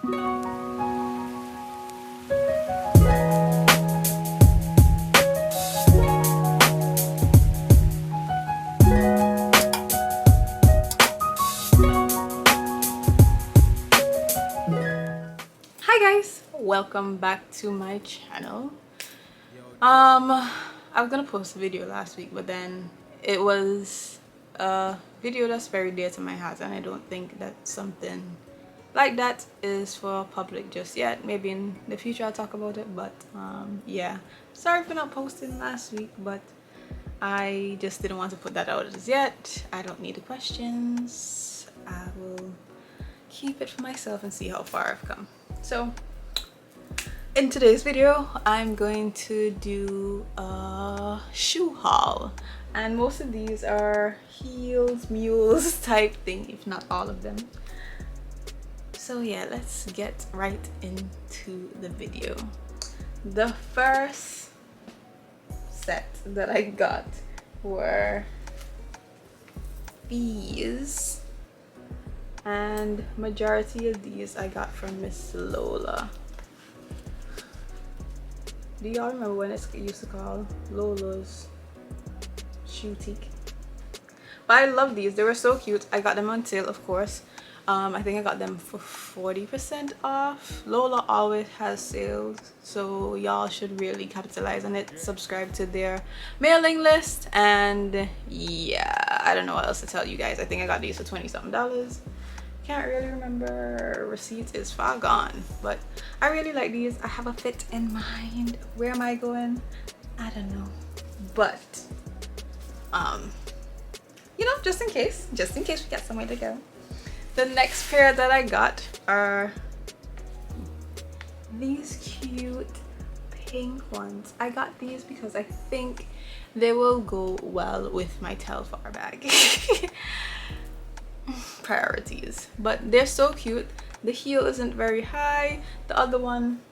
Hi guys, welcome back to my channel. I was gonna post a video last week, but then it was a video that's very dear to my heart, and I don't think that something like that is for public just yet. Maybe in the future I'll talk about it, but yeah, sorry for not posting last week, but I just didn't want to put that out as yet. I don't need the questions. I will keep it for myself and see how far I've come. So in today's video, I'm going to do a shoe haul, and most of these are heels, mules type thing, if not all of them. So yeah, let's get right into the video. The first set that I got were these, and majority of these I got from Miss Lola. Do y'all remember when it used to call Lola's Shoutique? But I love these. They were so cute. I got them on sale, of course. I think I got them for 40% off. Lola always has sales, so y'all should really capitalize on it. Subscribe to their mailing list, and yeah, I don't know what else to tell you guys. I think I got these for $20-something. Can't really remember. Receipt is far gone, but I really like these. I have a fit in mind. Where am I going? I don't know, but you know, just in case we got somewhere to go. The next pair that I got are these cute pink ones. I got these because I think they will go well with my Telfar bag. Priorities, but they're so cute. The heel isn't very high. The other one,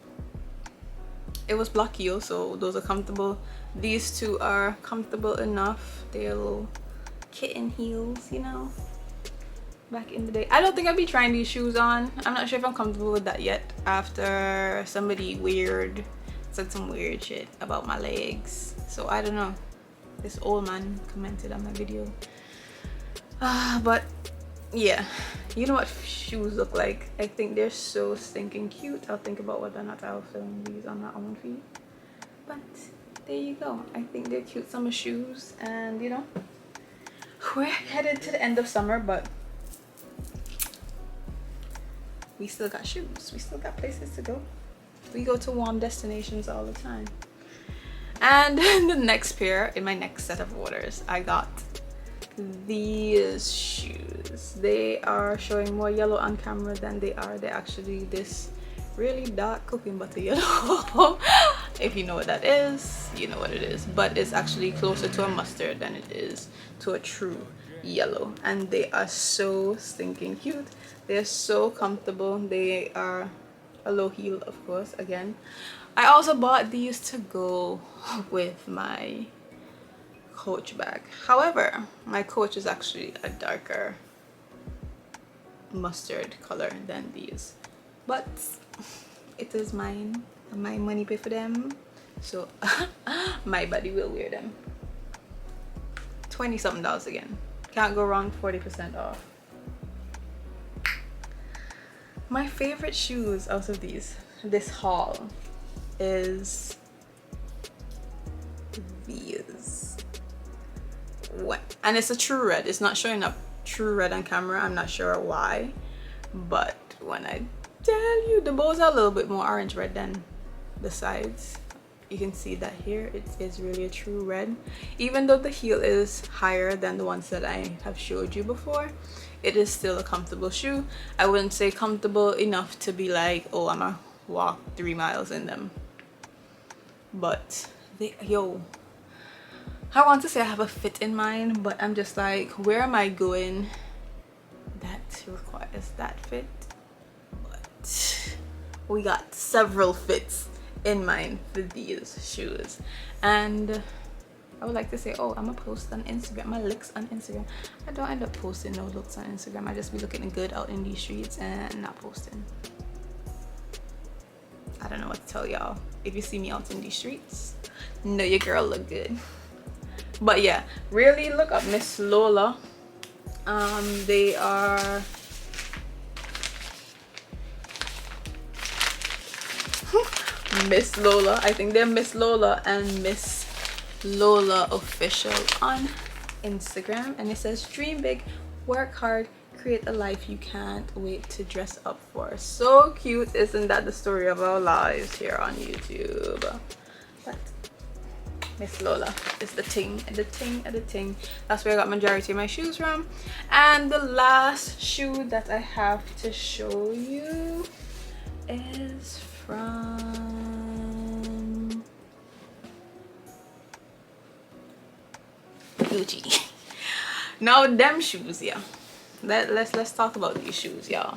it was block heel, so those are comfortable. These two are comfortable enough. They're little kitten heels, you know, back in the day. I don't think I'd be trying these shoes on. I'm not sure if I'm comfortable with that yet, after somebody said some weird shit about my legs. So I don't know, this old man commented on my video. But yeah, you know what shoes look like. I think they're so stinking cute. I'll think about whether or not I'll film these on my own feed, but there you go. I think they're cute summer shoes, and you know, we're headed to the end of summer, but we still got shoes. We still got places to go. We go to warm destinations all the time. And the next pair, in my next set of orders, I got these shoes. They are showing more yellow on camera than they are. They're actually this really dark cooking butter yellow. If you know what that is, you know what it is, but it's actually closer to a mustard than it is to a true yellow, and they are so stinking cute. They're so comfortable. They are a low heel, of course. Again, I also bought these to go with my Coach bag. However, my Coach is actually a darker mustard color than these, but it is mine. My money pay for them, so my body will wear them. $20-something again. Can't go wrong. 40% off. My favorite shoes out of this haul is these. What? And it's a true red. It's not showing up true red on camera. I'm not sure why, but when I tell you, the bows are a little bit more orange red than the sides. You can see that here it is really a true red. Even though the heel is higher than the ones that I have showed you before, it is still a comfortable shoe. I wouldn't say comfortable enough to be like, oh, I'm gonna walk 3 miles in them, but I want to say I have a fit in mind, but I'm just like, where am I going that requires that fit? But we got several fits in mind for these shoes, and I would like to say, oh, I'm gonna post on Instagram my looks on Instagram. I don't end up posting no looks on Instagram. I just be looking good out in these streets and not posting. what to tell y'all. If you see me out in these streets, know your girl look good. But yeah, really look up Miss Lola. They are Miss Lola. I think they're Miss Lola and Miss Lola official on Instagram, and it says dream big, work hard, create a life you can't wait to dress up for. So cute. Isn't that the story of our lives here on YouTube? But Miss Lola is the ting. That's where I got majority of my shoes from. And the last shoe that I have to show you is from Gucci. Now them shoes, yeah. Let's talk about these shoes, y'all.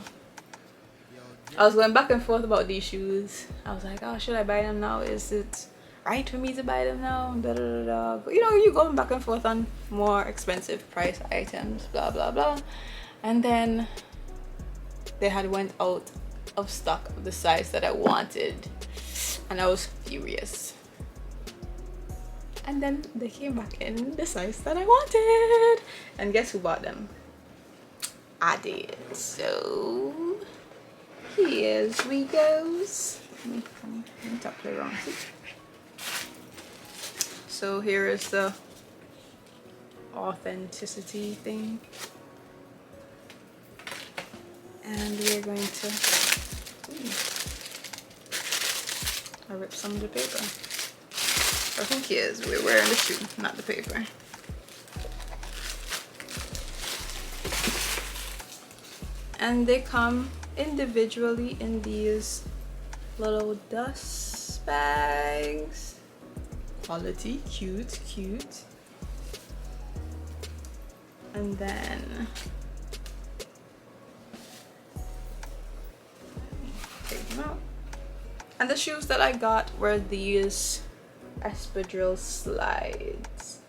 I was going back and forth about these shoes. I was like, oh, should I buy them now? Is it right for me to buy them now? Da, da, da, da. You know, you going back and forth on more expensive price items, blah blah blah. And then they had went out of stock of the size that I wanted, and I was furious. And then they came back in the size that I wanted, and guess who bought them? I did. So here's we goes. Let me top play wrong. So here is the authenticity thing, and we're going to I ripped some of the paper. But who cares? We're wearing the shoe, not the paper. And they come individually in these little dust bags. Quality, cute. And then take them out. And the shoes that I got were these espadrille slides.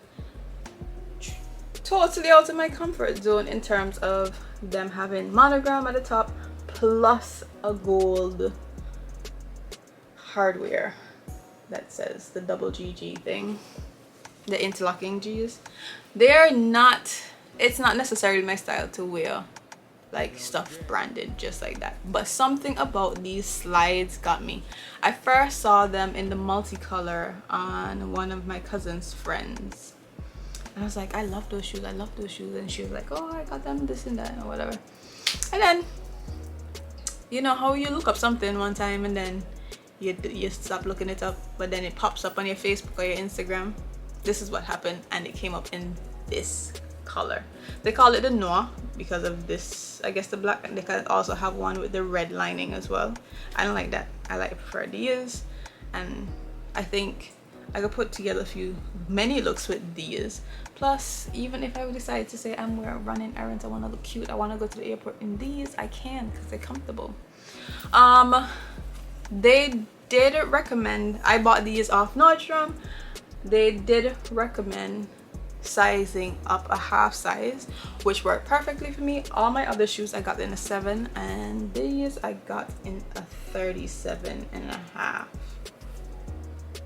Totally out of my comfort zone in terms of them having monogram at the top plus a gold hardware that says the double GG thing, the interlocking G's. They're not, it's not necessarily my style to wear like stuff branded just like that, but something about these slides got me. I first saw them in the multicolor on one of my cousin's friends, and I was like, I love those shoes, and she was like, oh, I got them this and that or whatever. And then you know how you look up something one time and then you stop looking it up, but then it pops up on your Facebook or your Instagram. This is what happened, and it came up in this color. They call it the noir because of this, I guess, the black, and they can also have one with the red lining as well. I don't like that. I prefer these, and I think I could put together many looks with these. Plus, even if I would decide to say I'm running errands, I want to look cute, I want to go to the airport in these, I can, because they're comfortable. They did recommend, I bought these off Nordstrom, they did recommend sizing up a half size, which worked perfectly for me. All my other shoes I got in a 7, and these I got in a 37.5.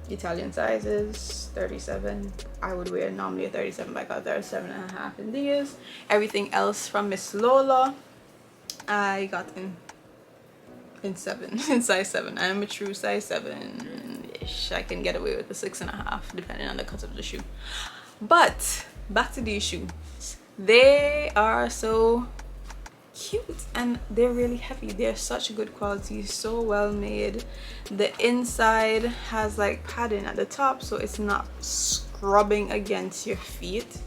Italian sizes, 37. I would wear normally a 37, but I got 37.5 in these. Everything else from Miss Lola I got in 7, in size 7. I'm a true size 7-ish. I can get away with the 6.5 depending on the cut of the shoe. But back to these shoes. They are so cute and they're really heavy. They're such good quality, so well made. The inside has like padding at the top, so it's not scrubbing against your feet.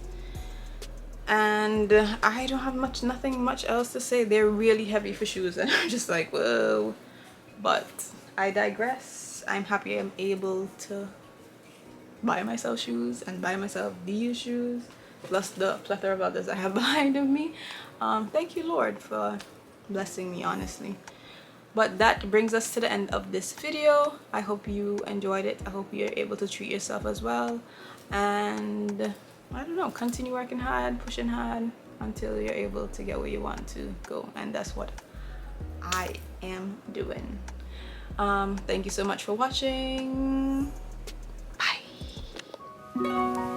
And I don't have nothing much else to say. They're really heavy for shoes, and I'm just like, whoa. But I digress. I'm happy I'm able to buy myself shoes and buy myself these shoes, plus the plethora of others I have behind of me. Thank you, Lord, for blessing me, honestly. But that brings us to the end of this video. I hope you enjoyed it. I hope you're able to treat yourself as well, and I don't know, continue working hard, pushing hard until you're able to get where you want to go, and that's what I am doing. Thank you so much for watching. Bye.